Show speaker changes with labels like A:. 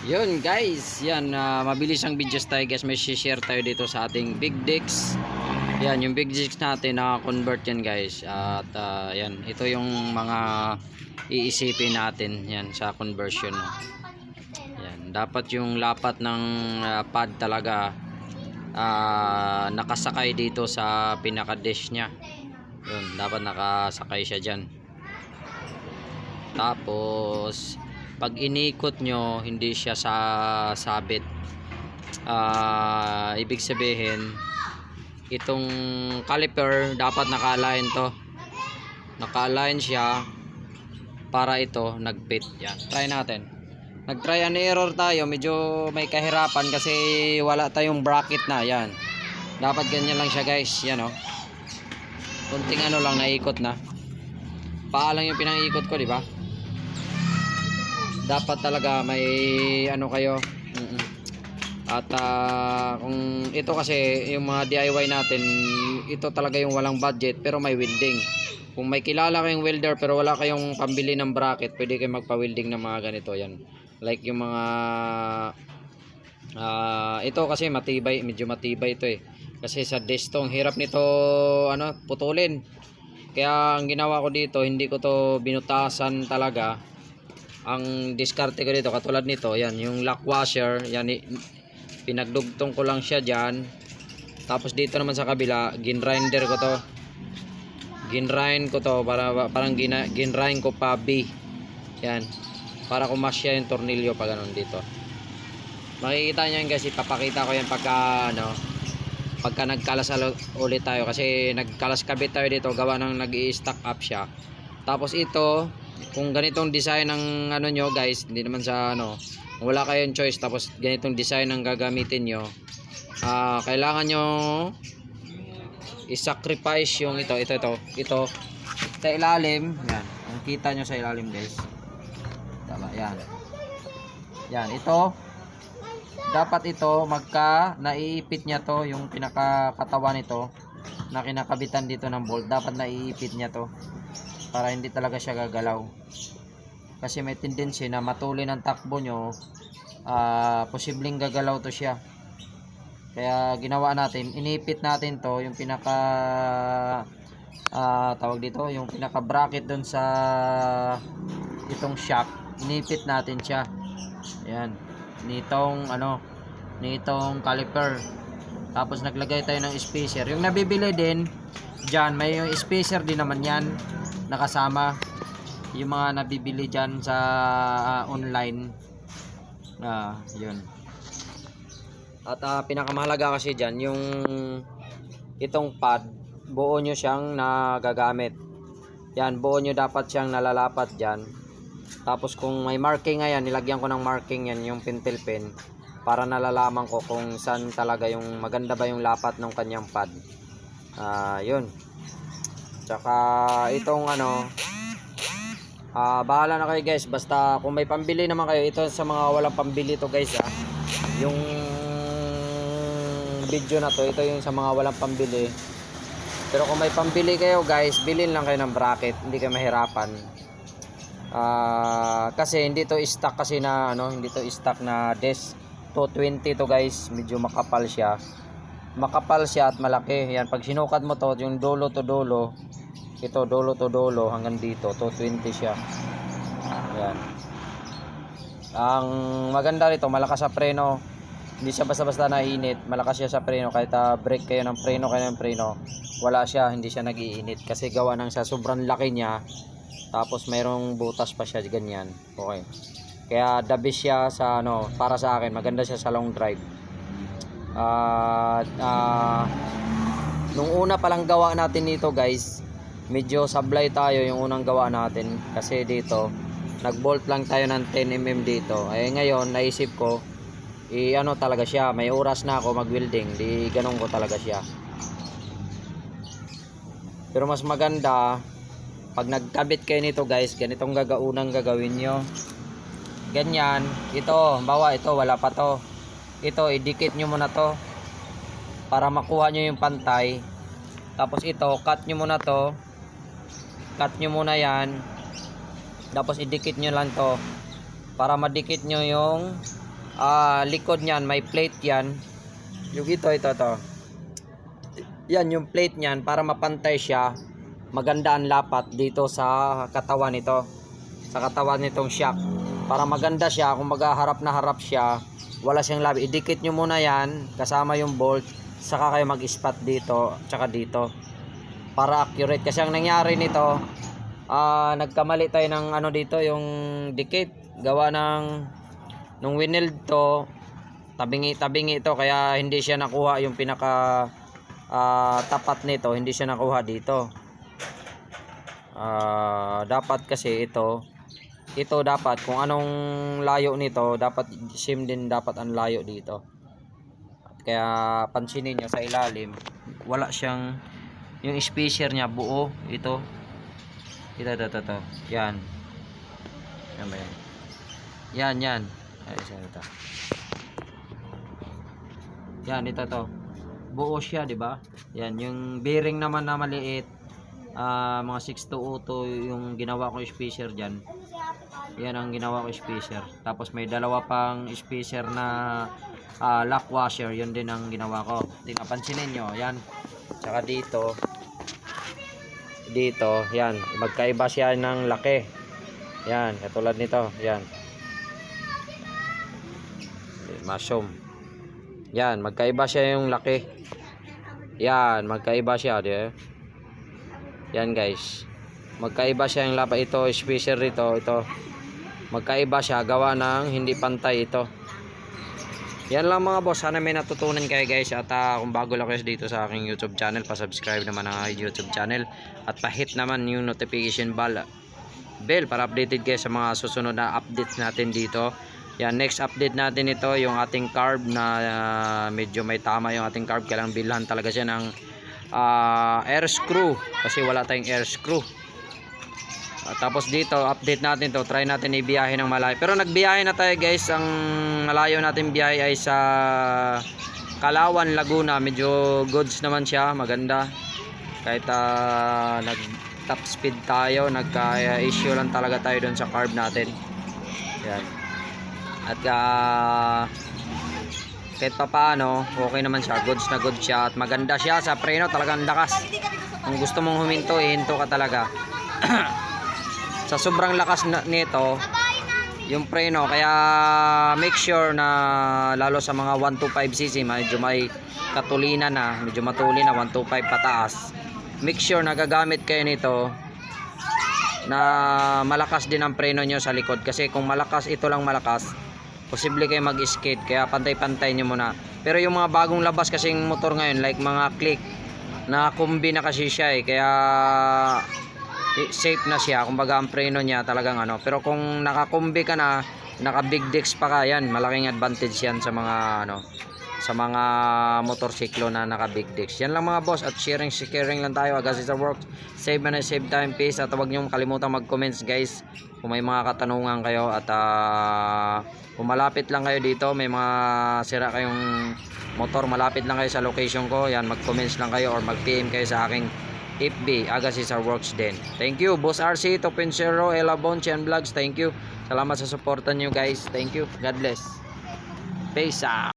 A: Yun guys, yan mabilis ang videos tayo guys. May share tayo dito sa ating big dicks. Yan yung big dicks natin na convert yan guys. At yan, ito yung mga iisipin natin yan sa conversion. Yan, dapat yung lapat ng pad talaga nakasakay dito sa pinaka dish nya. Yun, dapat nakasakay siya dyan. Tapos pag inikot nyo hindi siya sabit, ibig sabihin itong caliper dapat naka-align to, naka-align siya para ito nag-fit. Yan, try natin. Nag-try and error tayo, medyo may kahirapan kasi wala tayong bracket na. Yan, dapat ganyan lang siya guys. Yan oh, kunting ano lang, naikot na. Paa lang yung pinang-ikot ko, di ba? Dapat talaga may ano kayo. At kung ito kasi yung mga DIY natin, ito talaga yung walang budget pero may welding. Kung may kilala kayong welder pero wala kayong pambili ng bracket, pwede kayong magpa-welding ng mga ganito. Yan, like yung mga ito kasi matibay, medyo matibay ito eh. Kasi sa destong hirap nito ano, putulin. Kaya ang ginawa ko dito, hindi ko to binutasan talaga. Ang diskarte ko dito katulad nito, yan yung lock washer, yan pinagdugtong ko lang siya diyan. Tapos dito naman sa kabila, ginrinder ko to. Ginrind ko to para parang ginrind ko pa B. Yan. Para kumasya yung tornilyo pa ganun dito. Makikita niyo yan guys, ipapakita ko yan pagka ano, pagka nagkalas ulit tayo kasi nagkalas kabit tayo dito gawa ng nag-i-stack up siya. Tapos ito, kung ganitong design ng ano nyo guys, hindi naman sa ano, wala kayong choice, tapos ganitong design ang gagamitin nyo, kailangan nyo i-sacrifice yung ito sa ilalim. Yan, ang kita nyo sa ilalim guys, tama, yan ito, dapat ito magka naiipit nya to, yung pinakakatawan nito na kinakabitan dito ng bolt, dapat naiipit nya to para hindi talaga siya gagalaw. Kasi may tendency na matuli ng takbo nyo, posibleng gagalaw to siya. Kaya ginawa natin, inipit natin to, yung pinaka tawag dito, yung pinaka bracket dun sa itong shock, inipit natin siya. Ayan, nitong ano, nitong caliper. Tapos naglagay tayo ng spacer. Yung nabibili din dyan, may yung spacer din naman yan nakasama, yung mga nabibili dyan sa online. Yun. At pinakamahalaga kasi dyan yung itong pad, buo nyo siyang nagagamit. Yan, buo nyo dapat siyang nalalapat dyan. Tapos kung may marking, ayan, nilagyan ko ng marking yan, yung pentel pen, para nalalaman ko kung saan talaga yung maganda ba yung lapat ng kanyang pad. Yun. Tsaka itong ano, bahala na kayo guys, basta kung may pambili naman kayo. Ito sa mga walang pambili to guys, yung video na to, ito yung sa mga walang pambili. Pero kung may pambili kayo guys, bilhin lang kayo ng bracket, hindi kayo mahirapan. Kasi hindi to stock kasi na ano, hindi to stock na desk. 220 to guys, medyo makapal siya at malaki. Yan, pag sinukat mo to, yung dulo to dulo, ito dulo to dulo hanggang dito, 220 siya. Yan. Ang maganda rito, malakas sa preno. Hindi siya basta-basta nainit. Malakas siya sa preno. Kahit break kayo ng preno, wala siya, hindi siya nag-iinit. Kasi gawa ng sa sobrang laki niya. Tapos mayroong butas pa siya, ganyan. Okay. Kaya the best siya sa ano, para sa akin, maganda siya sa long drive. Nung una palang gawa natin dito guys, medyo sablay tayo yung unang gawa natin. Kasi dito, nag-bolt lang tayo ng 10mm dito. Eh ngayon, naisip ko, ano talaga siya, may oras na ako mag-welding, di ganun ko talaga siya. Pero mas maganda, pag nagkabit kayo nito guys, ganitong unang gagawin nyo. Ganyan, ito, bawa ito, wala pa to. Ito, idikit nyo muna to para makuha nyo yung pantay. Tapos ito, cut nyo muna to. Cut nyo muna yan. Tapos idikit nyo lang to para madikit nyo yung likod niyan may plate yan. Yung ito. Yan yung plate niyan para mapantay siya. Maganda ang lapat dito sa katawan nito. Sa katawan nitong shock. Para maganda siya, kung harap na harap siya, wala siyang labi. Idikit nyo muna yan kasama yung bolt, saka kayo mag-spot dito tsaka dito para accurate. Kasi ang nangyari nito, nagkamali tayo ng ano dito, yung dikit gawa nung winild to, tabingi ito, kaya hindi siya nakuha yung pinaka tapat nito, hindi siya nakuha dito. Dapat kasi ito dapat kung anong layo nito, dapat same din dapat ang layo dito. Kaya pansinin nyo sa ilalim, wala siyang, yung spacer niya buo, ito. Yan. Yan. Ay, ito. Yan, ito to. Buo siya, di ba? Yan, yung bearing naman na maliit, mga 620 yung ginawa ko spacer diyan. Yan ang ginawa ko spacer. Tapos may dalawa pang spacer na lock washer, yun din ang ginawa ko. Pansinin nyo, yan. Tsaka dito, yan, magkaiba siya ng laki. Yan, katulad nito, yan. Masyom. Yan, magkaiba siya yung laki. Yan, magkaiba siya, di ba? Yan guys. Magkaiba siya yung lapa. Ito, spacer rito, ito. Magkaiba siya, gawa ng hindi pantay ito. Yan lang mga boss, sana may natutunan kayo guys. At kung bago lang kayo dito sa aking YouTube channel, pa-subscribe naman ang YouTube channel. At pa-hit naman yung notification bell para updated kayo sa mga susunod na updates natin dito. Yan, next update natin ito, yung ating carb na medyo may tama yung ating carb. Kailangan bilhan talaga siya ng air screw, kasi wala tayong air screw. Tapos dito, update natin to, try natin ibiyahe ng malayo. Pero nagbiyahe na tayo guys. Ang malayo natin biyahe ay sa Kalawan, Laguna. Medyo goods naman siya, maganda. Kahit nag top speed tayo, nagka-issue lang talaga tayo doon sa carb natin. Yan. At kahit pa paano, okay naman siya, goods na goods siya. At maganda siya sa preno, talagang lakas. Kung gusto mong huminto, hinto ka talaga. Sa sobrang lakas nito yung preno, kaya make sure na lalo sa mga 125cc, medyo may katulinan na, medyo matuli na 125 pataas, make sure na gagamit kayo nito na malakas din ang preno nyo sa likod. Kasi kung malakas, ito lang malakas, posible kayo mag-skid, kaya pantay-pantay nyo muna. Pero yung mga bagong labas kasing motor ngayon, like mga click, na kombi na kasi siya kaya safe na siya, kumbaga ang preno niya talagang ano. Pero kung nakakombi ka na, naka big decks pa ka, yan, malaking advantage yan sa mga ano, sa mga motorsiklo na naka big decks. Yan lang mga boss, at sharing lang tayo. Agassi sa works, save man and save time, peace. At huwag niyong kalimutan mag-comments guys kung may mga katanungan kayo. At kung malapit lang kayo dito, may mga sira kayong motor, malapit lang kayo sa location ko, yan, mag-comments lang kayo or mag-PM kayo sa aking FB, Agassi sa works din. Thank you Boss RC, Topensero, Ella Bonchen Vlogs. Thank you, salamat sa suportan nyo guys. Thank you, God bless, peace out.